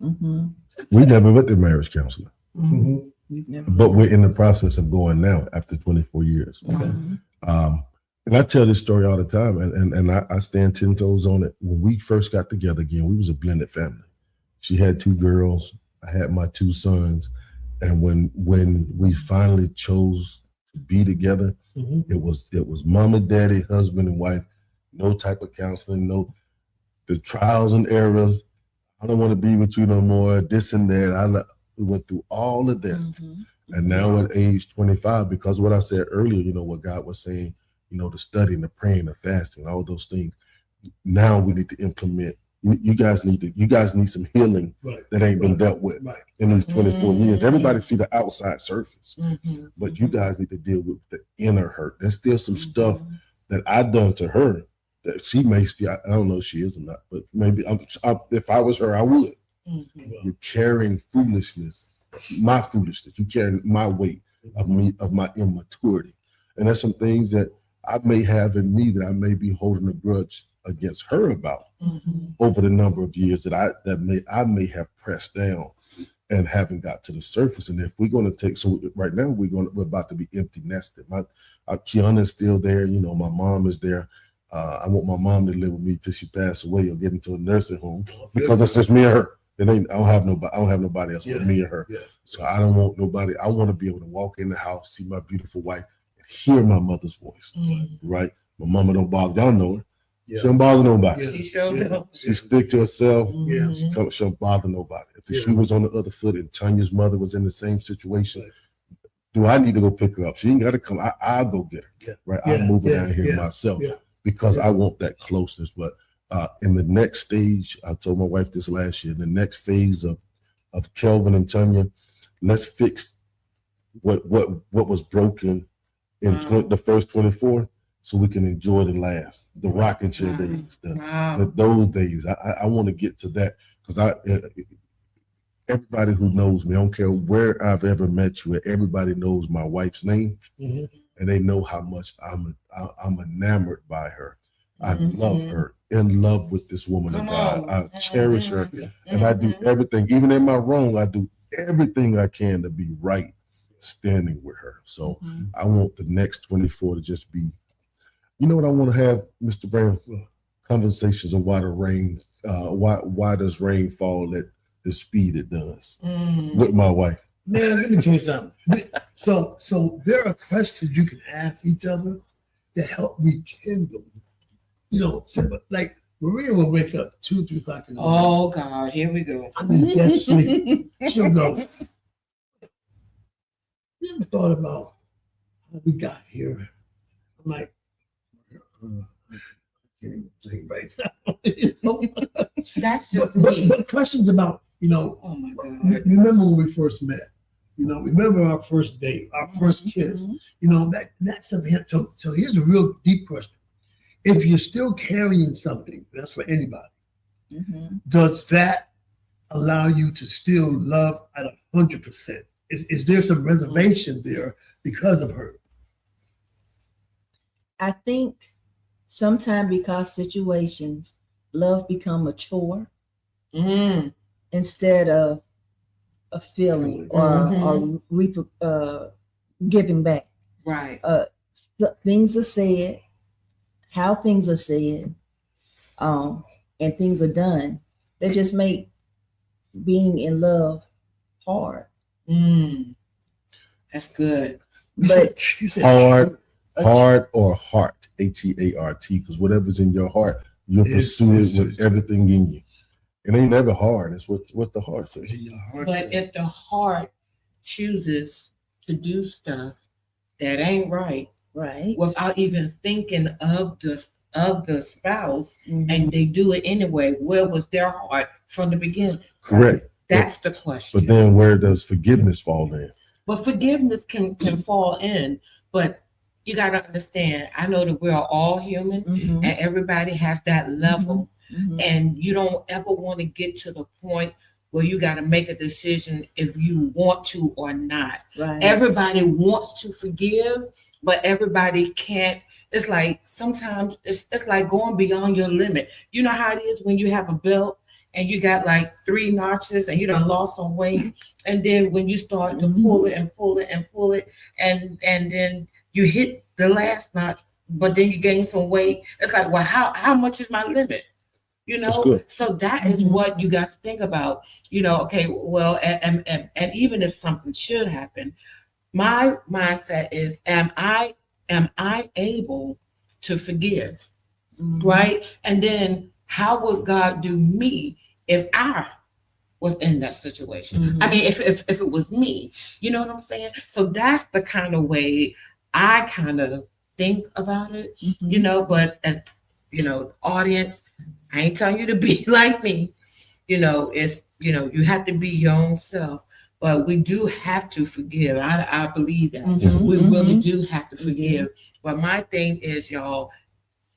Mm-hmm. We never went to marriage counseling, Mm-hmm. but we're in the process of going now after 24 years. Okay. And I tell this story all the time, and I stand 10 toes on it. When we first got together again, we was a blended family. She had 2 girls, I had my 2 sons, and when we finally chose to be together, it was mama, daddy, husband, and wife. No type of counseling, no the trials and errors. I don't want to be with you no more. This and that. We went through all of that, and now at age 25, because of what I said earlier, what God was saying. The studying, the praying, the fasting, all those things. Now we need to implement. You guys need some healing that ain't been dealt with in these 24 years. Everybody see the outside surface, but you guys need to deal with the inner hurt. There's still some stuff that I done to her that she may still. I don't know if she is or not, but maybe if I was her, I would. You're carrying foolishness, my foolishness. You carrying my weight of my immaturity, and there's some things that I may have in me that I may be holding a grudge against her about over the number of years that I may have pressed down and haven't got to the surface. And if we're going to right now we're about to be empty nested. My Kiana is still there. My mom is there. I want my mom to live with me till she passed away or get into a nursing home because it's just me and her. I don't have nobody else but me and her. Yeah. So I don't want nobody. I want to be able to walk in the house, see my beautiful wife, hear my mother's voice, right? My mama don't bother. Y'all know her. Yeah. She don't bother nobody. She showed up. She stick to herself. She don't bother nobody. If the shoe was on the other foot and Tanya's mother was in the same situation, do I need to go pick her up? She ain't got to come. I'll go get her, right? I'll move her down here myself because I want that closeness. But in the next stage, I told my wife this last year, the next phase of Kelvin and Tanya, let's fix what was broken in the first 24, so we can enjoy the last, the rocking chair days, those days. I want to get to that because everybody who knows me, I don't care where I've ever met you, everybody knows my wife's name, and they know how much I'm enamored by her. I love her, in love with this woman of God. I cherish her, and I do everything, even in my wrong, I do everything I can to be right. Standing with her. So I want the next 24 to just be, what I want to have, Mr. Brown? Conversations of why does rain fall at the speed it does with my wife. Man, let me tell you something. So there are questions you can ask each other to help rekindle. Like Maria will wake up 2, 3 o'clock in the morning. Oh God, here we go. I'm in dead sleep. She'll go, you ever thought about how we got here? I'm like, I can't even think right now. That's just me. But questions about, oh my God. Remember when we first met? Remember our first date, our first kiss? That's something. So here's a real deep question. If you're still carrying something, that's for anybody, does that allow you to still love at 100%? Is there some reservation there because of her? I think sometimes because situations, love become a chore instead of a feeling or giving back. Right. Things are said, how things are said, and things are done. They just make being in love hard. That's good. But hard or heart, HEART, because whatever's in your heart, you'll pursue it with everything in you. It ain't never hard. It's what the heart says. But if the heart chooses to do stuff that ain't right, without even thinking of the spouse, and they do it anyway, where was their heart from the beginning? Correct. That's the question. But then where does forgiveness fall in? But forgiveness can fall in, but you got to understand, I know that we're all human and everybody has that level. And you don't ever want to get to the point where you got to make a decision if you want to or not. Right. Everybody wants to forgive, but everybody can't. It's like sometimes it's like going beyond your limit. You know how it is when you have a belt and you got like 3 notches and you done lost some weight. And then when you start to pull it and pull it and pull it, and then you hit the last notch, but then you gain some weight. It's like, well, how much is my limit? You know, so that is what you got to think about. You know, okay, well, and even if something should happen, my mindset is, am I able to forgive? Right? And then how would God do me if I was in that situation? I mean, if it was me, you know what I'm saying? So that's the kind of way I kind of think about it, you know, but, you know, audience, I ain't telling you to be like me. You know, it's, you know, you have to be your own self, but we do have to forgive. I believe that. We really do have to forgive. But my thing is, y'all,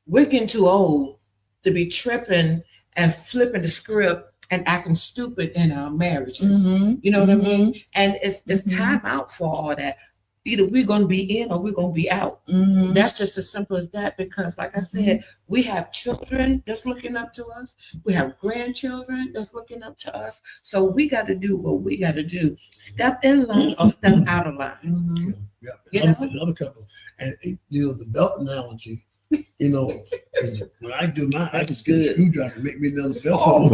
we're getting too old to be tripping and flipping the script and acting stupid in our marriages. You know what I mean? And it's time out for all that. Either we're going to be in or we're going to be out. That's just as simple as that, because like I said, we have children that's looking up to us. We have grandchildren that's looking up to us. So we got to do what we got to do. Step in line or step out of line. Another couple. And, you know, the belt analogy, you know, when I do mine, I just get a screwdriver and make me another belt.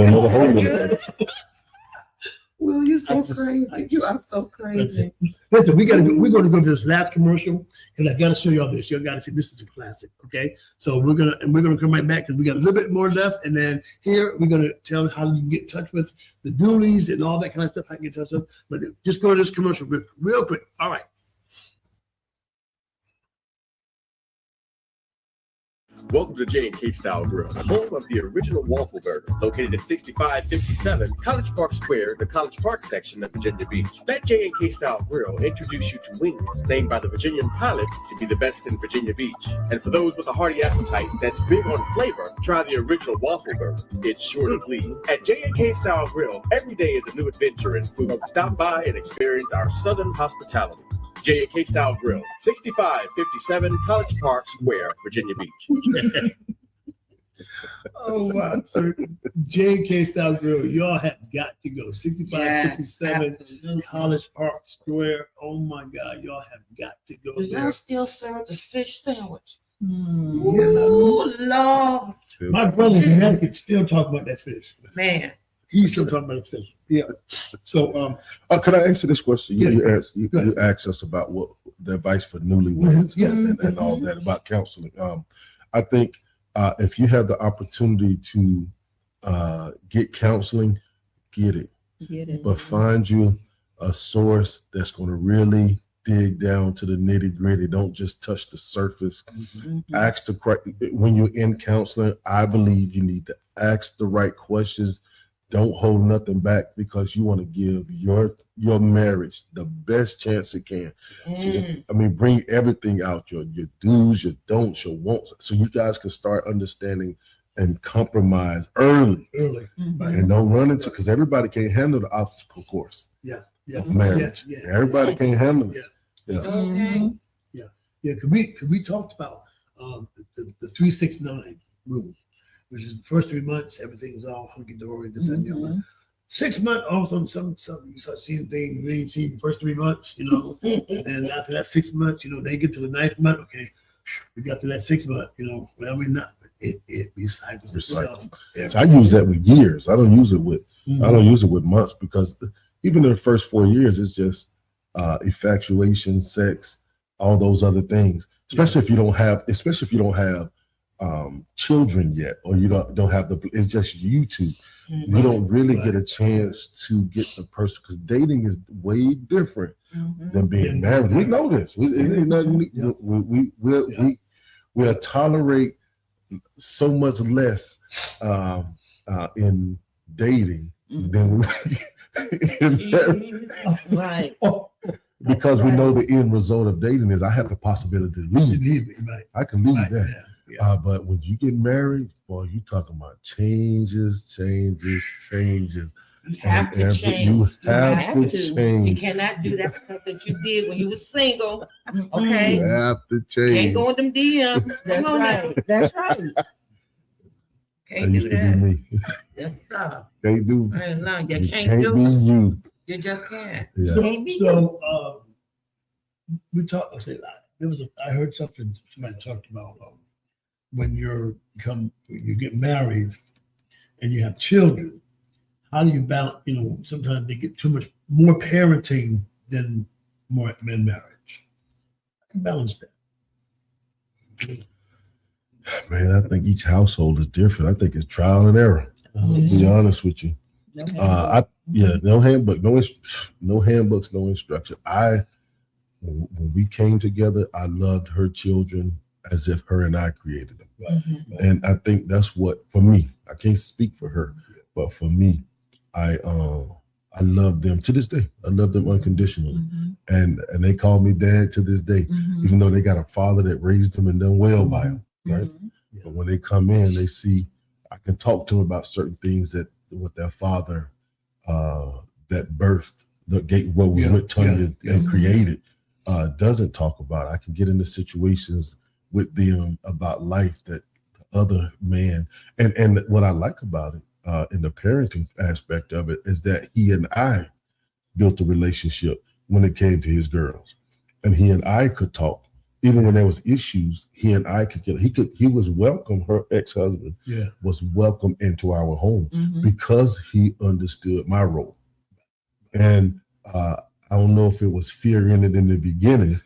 Well, you're so crazy. You are so crazy. Listen, we're going to go to this last commercial, and I got to show y'all this. Y'all got to see this is a classic. Okay, so we're gonna come right back because we got a little bit more left, and then here we're gonna tell how you can get in touch with the Dooleys and all that kind of stuff. How you get in touch with them. But just go to this commercial real quick. All right. Welcome to J&K Style Grill, home of the original waffle burger, located at 6557 College Park Square, the College Park section of Virginia Beach. Let J&K Style Grill introduce you to wings named by the Virginian pilot to be the best in Virginia Beach. And for those with a hearty appetite that's big on flavor, try the original waffle burger. It's sure to please. At J&K Style Grill, every day is a new adventure in food. Stop by and experience our southern hospitality. J&K Style Grill, 6557 College Park Square, Virginia Beach. Oh, wow. So J&K Style Grill, y'all have got to go. 6557 College Park Square. Oh, my God. Y'all have got to go Do there. y'all still serve the fish sandwich? Ooh, Lord. My brother in Connecticut still talk about that fish. Man. He's still talking about the fish. Yeah. So, could I answer this question? You Yeah. asked us about what the advice for newlyweds and all that about counseling. I think if you have the opportunity to get counseling, get it. But find you a source that's going to really dig down to the nitty gritty. Don't just touch the surface. Ask when you're in counseling, I believe you need to ask the right questions. Don't hold nothing back, because you want to give your marriage the best chance it can. I mean, bring everything out, your do's, your don'ts, your wants, so you guys can start understanding and compromise early. And don't run into, because everybody can't handle the obstacle course. Of marriage. Everybody can't handle it. Because we talked about the 3-6-9 rule, which is the first 3 months, everything's all hunky-dory, this and the other. 6 months, all of a sudden, some you start seeing things you ain't seen the first 3 months, you know. And after that 6 months, you know, they get to the 9th month, okay, we got to that 6 month, you know, well, we're not. It recycles itself. So I use that with years. I don't use it with months, because even in the first 4 years, it's just infatuation, sex, all those other things. Especially if you don't have children yet, or you don't have it's just you two. You don't really get a chance to get the person, because dating is way different than being married. We know this. We'll tolerate so much less in dating than in marriage. Right. Because we know the end result of dating is I have the possibility to leave. Right. I can leave Right. that. Yeah. But when you get married, boy, you talking about changes. You have to change. You You have to You change. cannot do that stuff that you did when you were single. Okay. You have to Can't change. go in them DMs. That's Come on now. right. That's right. That Can't used do to be that. me. Yes, sir. Can't do. No, you You can't do be it. you. You just can't. Yeah. So we talked. I heard something somebody talked about when you get married and you have children. How do you balance? Sometimes they get too much more parenting than marriage. How do you balance that? Man, I think each household is different. I think it's trial and error. To be honest with you. No handbook, no handbooks, no instruction. When we came together, I loved her children as if her and I created them. Right. And I think that's what, for me, I can't speak for her, but for me, I love them to this day. I love them unconditionally. And they call me dad to this day, even though they got a father that raised them and done well by them, right? But when they come in, they see, I can talk to them about certain things that with their father that birthed the gate, what was with Tanya and created, doesn't talk about. I can get into situations with them about life that the other man, and what I like about it in the parenting aspect of it is that he and I built a relationship when it came to his girls, and he and I could talk. Even when there was issues, he and I could he was welcome. Her ex-husband was welcome into our home because he understood my role. And I don't know if it was fear in it in the beginning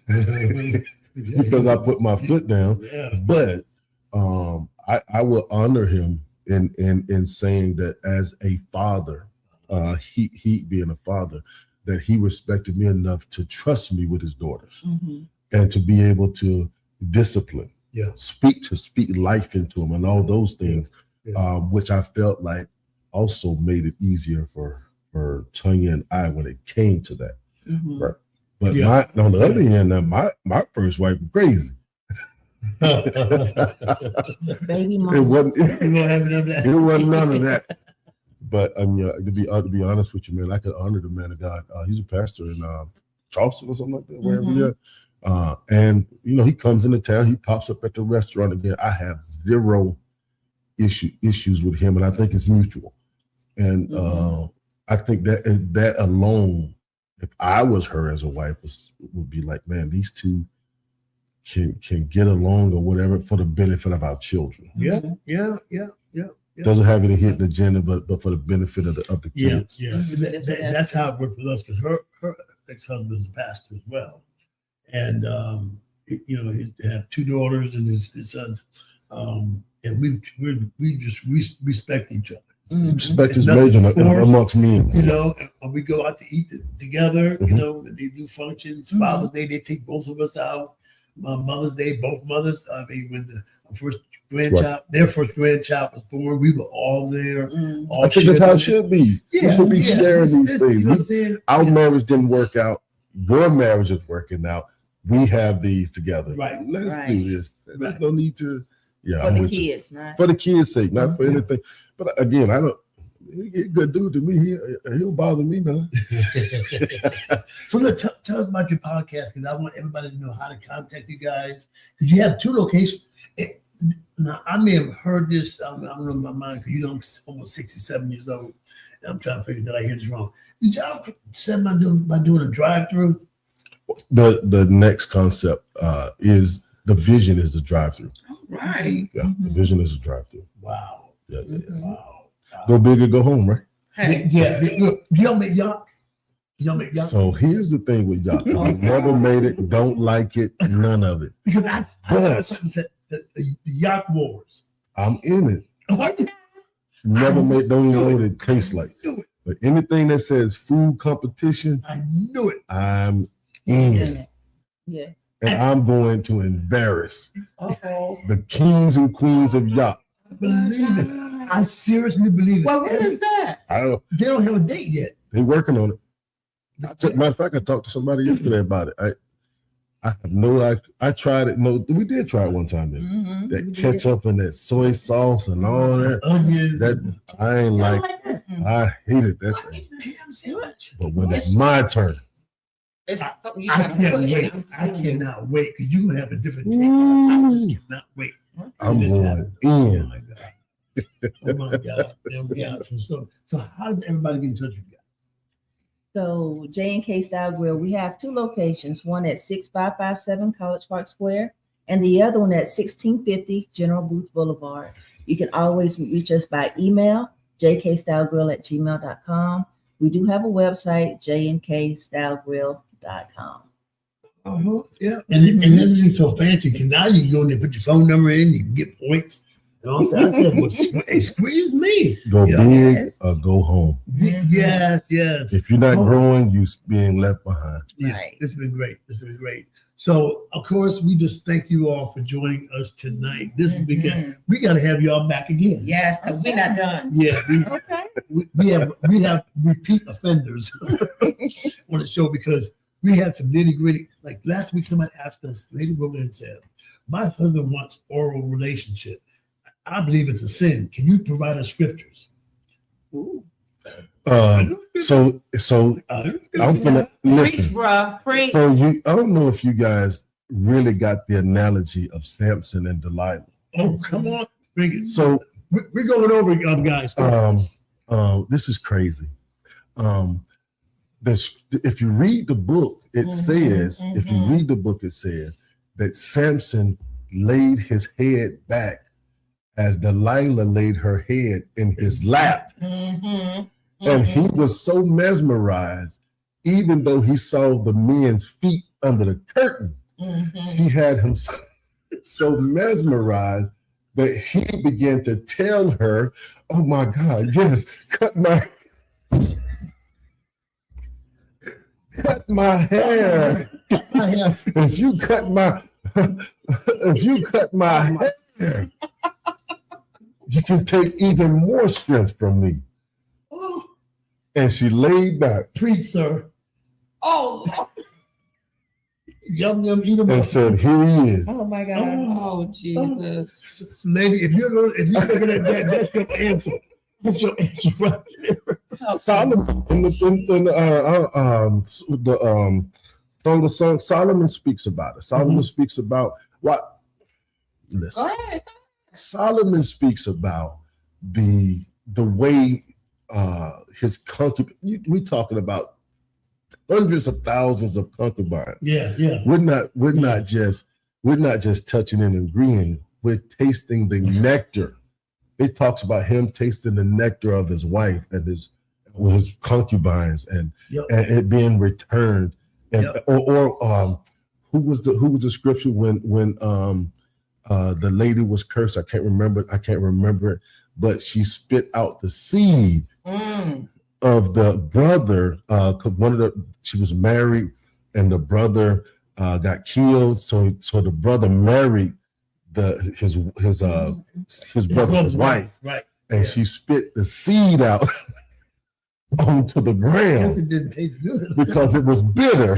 because I put my foot down, but I will honor him in saying that as a father, he being a father, that he respected me enough to trust me with his daughters. And to be able to discipline, speak life into them and all those things, which I felt like also made it easier for Tanya and I when it came to that. Right. But on the other hand, my first wife was crazy. Baby mama. It wasn't none of that. But to be honest with you, man, I could honor the man of God. He's a pastor in Charleston or something like that, wherever he is. And he comes into town, he pops up at the restaurant again. I have zero issues with him, and I think it's mutual. And I think that alone, if I was her as a wife, would be like, man, these two can get along or whatever for the benefit of our children. Yeah. Doesn't have any hidden agenda, but for the benefit of the kids. That's how it worked with us because her ex-husband is a pastor as well. And he have two daughters and his sons, and we just respect each other. Respect is major amongst men. And we go out to eat together. They do functions. Father's Day, they take both of us out. Mother's Day, both mothers. I mean, when their first grandchild was born, we were all there. I think that's how it should be. We should be sharing these things. Our marriage didn't work out. Your marriage is working out. We have these together. Right. Let's do this. There's no need to. For the kids, not for the kids' sake, not for anything. But again, I don't. He's a good dude to me. He'll bother me now. So tell us about your podcast because I want everybody to know how to contact you guys because you have two locations. Now I may have heard this. I don't know in my mind because I'm almost 67 years old, and I'm trying to figure that I hear this wrong. Did y'all set by doing a drive-through? The next concept is the vision is the drive-through. Right. Yeah, the vision is a drive-through. Wow. Yeah. Wow. Go big or go home, right? Hey. Yeah. Y'all make yacht? So here's the thing with yacht. I never made it. Don't like it. None of it. Because I heard something said the yacht wars. I'm in it. Never made. Don't even know what it tastes like. But anything that says food competition, I knew it. I'm in it. Yes. And I'm going to embarrass the kings and queens of yacht. I believe it. I seriously believe it. Well, what is that? They don't have a date yet. They working on it. Matter of fact, I talked to somebody yesterday about it. I have no. I tried it. No, we did try it one time. Then that ketchup and that soy sauce and all that. That I ain't like. I hated that thing. But when it's my turn, It's I something you gotta can't put in. wait. I cannot wait because you're gonna have a different take. I just cannot wait. I'm going Oh in. my God. Oh my God. Oh my God. So how does everybody get in touch with you? So J&K Style Grill, we have two locations, one at 6557 College Park Square and the other one at 1650 General Booth Boulevard. You can always reach us by email, jkstylegrill@gmail.com. We do have a website, jnkstylegrill.com. Yeah. And everything's so fancy. Because now you can go in there, put your phone number in, you can get points. And all that. I said, well, squeeze me. Go Yeah. big or go home. Yes. If you're not growing, you're being left behind. Yeah, Right. It's been great. It's been great. So, of course, we just thank you all for joining us tonight. This is weekend. We got to have y'all back again. Yes, because we're not done. Yeah, Okay. we have repeat offenders on the show because we had some nitty gritty. Like last week, somebody asked us, Lady Roland said, "My husband wants oral relationship. I believe it's a sin. Can you provide us scriptures?" Ooh. So I'm gonna Preach, listen. bruh. Preach. So I don't know if you guys really got the analogy of Samson and Delilah. Oh, come on, bring it. So We're going over it, guys. this is crazy. If you read the book, it says, if you read the book, it says that Samson laid his head back as Delilah laid her head in his lap. And he was so mesmerized, even though he saw the men's feet under the curtain, he had him so mesmerized that he began to tell her, "Oh my God, yes, cut my hair. If you cut my hair, you can take even more strength from me." And she laid back. Preach, sir. Oh, Yum, eat them and up. said, "Here he is." Oh my God. oh, Jesus. Lady, if you're looking at that, that's your answer. That's your answer right there. Solomon in the Song of Songs, Solomon speaks about it. Solomon speaks about what? Listen. Go ahead. Solomon speaks about the way his concubine. We talking about hundreds of thousands of concubines. Yeah. We're not just touching and agreeing. We're tasting the nectar. It talks about him tasting the nectar of his wife and his concubines and it being returned. And who was the scripture when the lady was cursed? I can't remember it, but she spit out the seed of the brother. She was married and the brother got killed. So the brother married his brother's wife, right? And she spit the seed out onto the I guess ground it didn't taste good. because it was bitter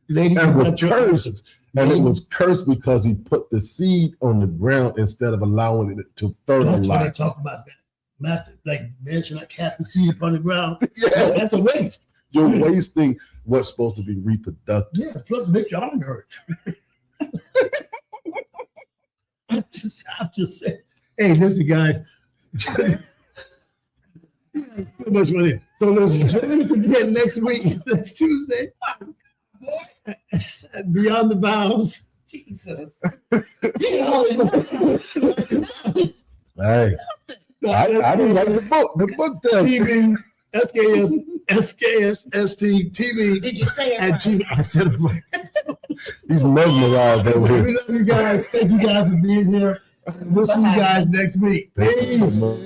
Lady, and was got your cursed. answers. And it was cursed because he put the seed on the ground instead of allowing it to That's when they fertilize. talk about that. Master, like man should not cast the seed upon the ground. Yeah. That's a waste. You're wasting what's supposed to be reproductive. Yeah, plus make your arm hurt. I'm just saying. Hey, listen, guys. So much money. So listen, join us again next week. Next Tuesday. Beyond the Vows. Jesus. Hey, I didn't like the book. The book there. TV, SKST TV. Did you say it At right? Gmail. I said it right. He's mesmerized over here. We love you guys. Thank you guys for being here. We'll see you guys next week. Thank you so Peace. much.